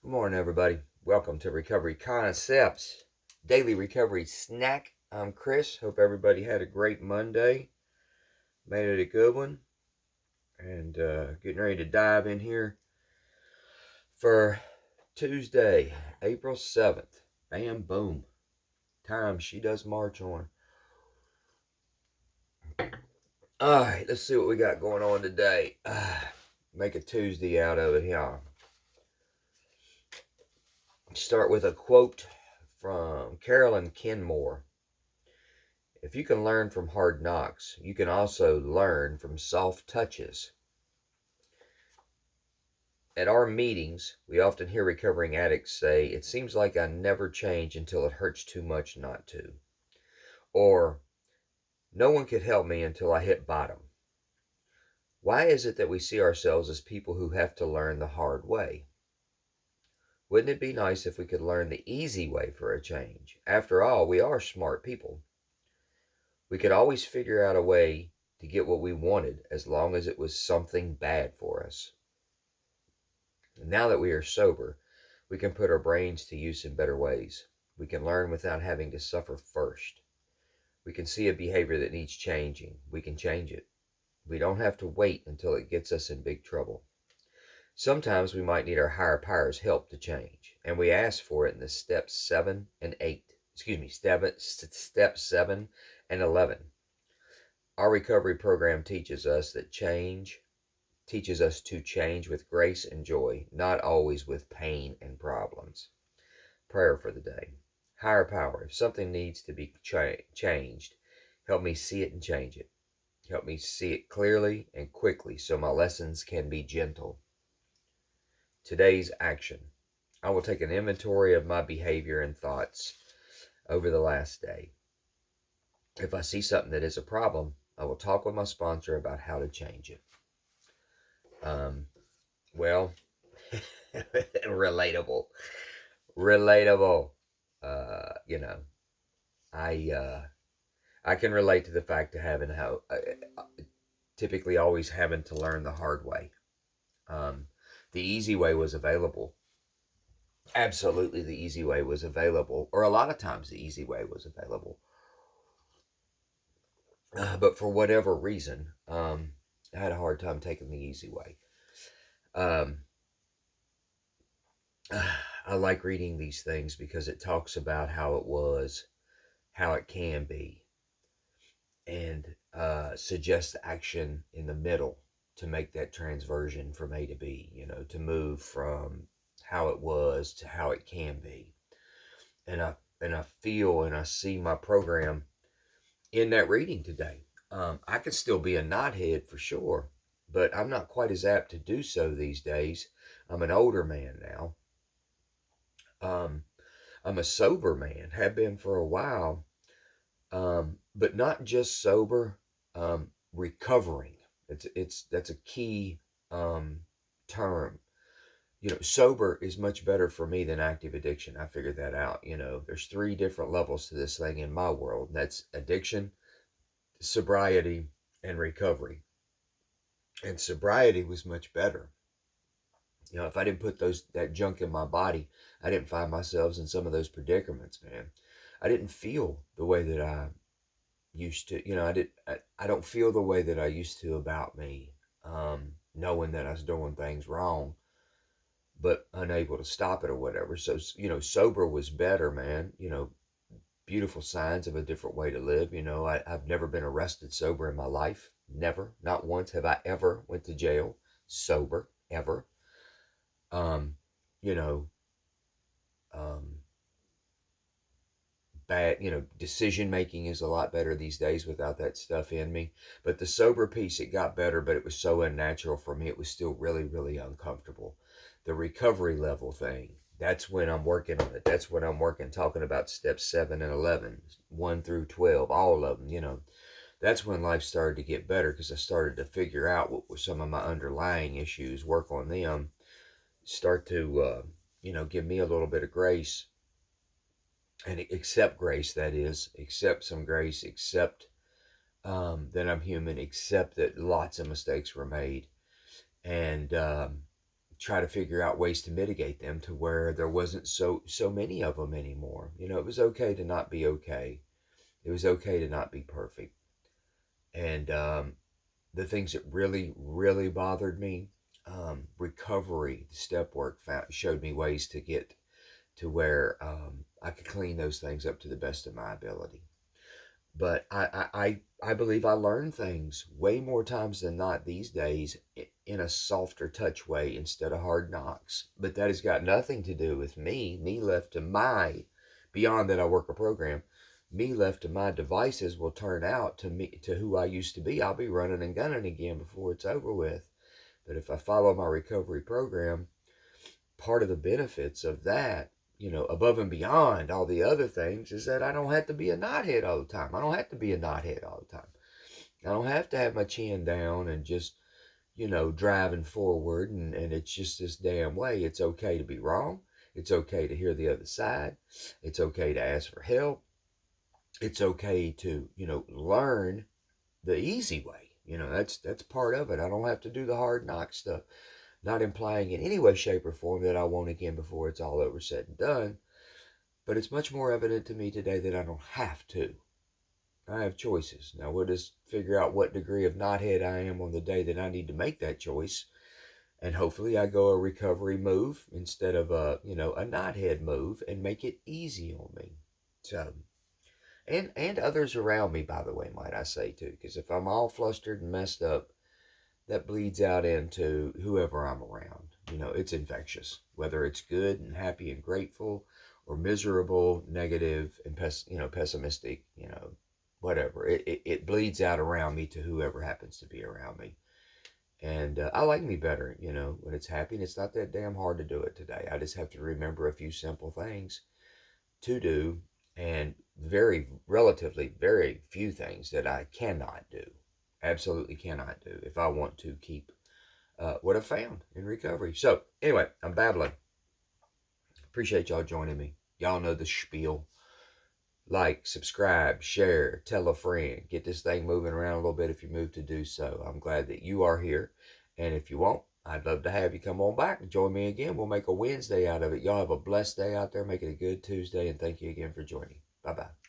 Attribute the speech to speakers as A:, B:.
A: Good morning, everybody. Welcome to Recovery Concepts Daily Recovery Snack. I'm Chris. Hope everybody had a great Monday. Made it a good one. And getting ready to dive in here for Tuesday, April 7th. Bam, boom. Time she does march on. All right, let's see what we got going on today. Make a Tuesday out of it here. Start with a quote from Carolyn Kenmore. If you can learn from hard knocks, you can also learn from soft touches. At our meetings, we often hear recovering addicts say, "It seems like I never change until it hurts too much not to." Or, "No one could help me until I hit bottom." Why is it that we see ourselves as people who have to learn the hard way? Wouldn't it be nice if we could learn the easy way for a change? After all, we are smart people. We could always figure out a way to get what we wanted as long as it was something bad for us. Now that we are sober, we can put our brains to use in better ways. We can learn without having to suffer first. We can see a behavior that needs changing. We can change it. We don't have to wait until it gets us in big trouble. Sometimes we might need our higher power's help to change, and we ask for it in the steps 7 and 8. Step 7 and 11. Our recovery program teaches us to change with grace and joy, not always with pain and problems. Prayer for the day. Higher power, if something needs to be changed, help me see it and change it. Help me see it clearly and quickly so my lessons can be gentle. Today's action. I will take an inventory of my behavior and thoughts over the last day. If I see something that is a problem, I will talk with my sponsor about how to change it. Um, well, relatable. Relatable. You know, I can relate to the fact of having how typically always having to learn the hard way. Um, the easy way was available. Absolutely, the easy way was available, or a lot of times the easy way was available. But for whatever reason, I had a hard time taking the easy way. Um, I like reading these things because it talks about how it was, how it can be, and suggests action in the middle to make that transversion from A to B, to move from how it was to how it can be. And I feel and I see my program in that reading today. I could still be a knothead for sure, but I'm not quite as apt to do so these days. I'm an older man now. Um, I'm a sober man, have been for a while, but not just sober, recovering. That's a key term. Sober is much better for me than active addiction. I figured that out. There's three different levels to this thing in my world. That's addiction, sobriety, and recovery. And sobriety was much better. If I didn't put that junk in my body, I didn't find myself in some of those predicaments, man. I didn't feel the way that I used to. I don't feel the way that I used to about me, knowing that I was doing things wrong, but unable to stop it or whatever. So, sober was better, man. Beautiful signs of a different way to live. I've never been arrested sober in my life. Never. Not once have I ever went to jail sober, ever. Um, you know, um, bad, decision making is a lot better these days without that stuff in me. But the sober piece, it got better, but it was so unnatural for me. It was still really, really uncomfortable. The recovery level thing, that's when I'm working on it. That's when I'm working, talking about steps 7 and 11, 1 through 12, all of them. That's when life started to get better because I started to figure out what were some of my underlying issues, work on them, start to, give me a little bit of grace and accept grace. That is, accept some grace, accept that I'm human, accept that lots of mistakes were made, and try to figure out ways to mitigate them to where there wasn't so many of them anymore. You know, it was okay to not be okay. It was okay to not be perfect. And the things that really bothered me, recovery, step work showed me ways to get to where I could clean those things up to the best of my ability. But I believe I learn things way more times than not these days in a softer touch way instead of hard knocks. But that has got nothing to do with me left to my, beyond that I work a program, me left to my devices will turn out to me to who I used to be. I'll be running and gunning again before it's over with. But if I follow my recovery program, part of the benefits of that, you know, above and beyond all the other things, is that I don't have to be a knothead all the time. I don't have to be a knothead all the time. I don't have to have my chin down and just, you know, driving forward and it's just this damn way. It's okay to be wrong. It's okay to hear the other side. It's okay to ask for help. It's okay to, you know, learn the easy way. You know, that's part of it. I don't have to do the hard knock stuff. Not implying in any way, shape, or form that I won't again before it's all over said and done. But it's much more evident to me today that I don't have to. I have choices. Now we'll just figure out what degree of knothead I am on the day that I need to make that choice. And hopefully I go a recovery move instead of a, you know, a knothead move and make it easy on me. So, and others around me, by the way, might I say too, because if I'm all flustered and messed up, that bleeds out into whoever I'm around. You know, it's infectious, whether it's good and happy and grateful, or miserable, negative, and pessimistic. You know, whatever. It bleeds out around me to whoever happens to be around me. And I like me better, you know, when it's happy. And it's not that damn hard to do it today. I just have to remember a few simple things to do, and relatively, very few things that I cannot do. Absolutely cannot do if I want to keep what I found in recovery. So, anyway, I'm babbling. Appreciate y'all joining me. Y'all know the spiel. Like, subscribe, share, tell a friend. Get this thing moving around a little bit if you move to do so. I'm glad that you are here. And if you won't, I'd love to have you come on back and join me again. We'll make a Wednesday out of it. Y'all have a blessed day out there. Make it a good Tuesday. And thank you again for joining. Bye bye.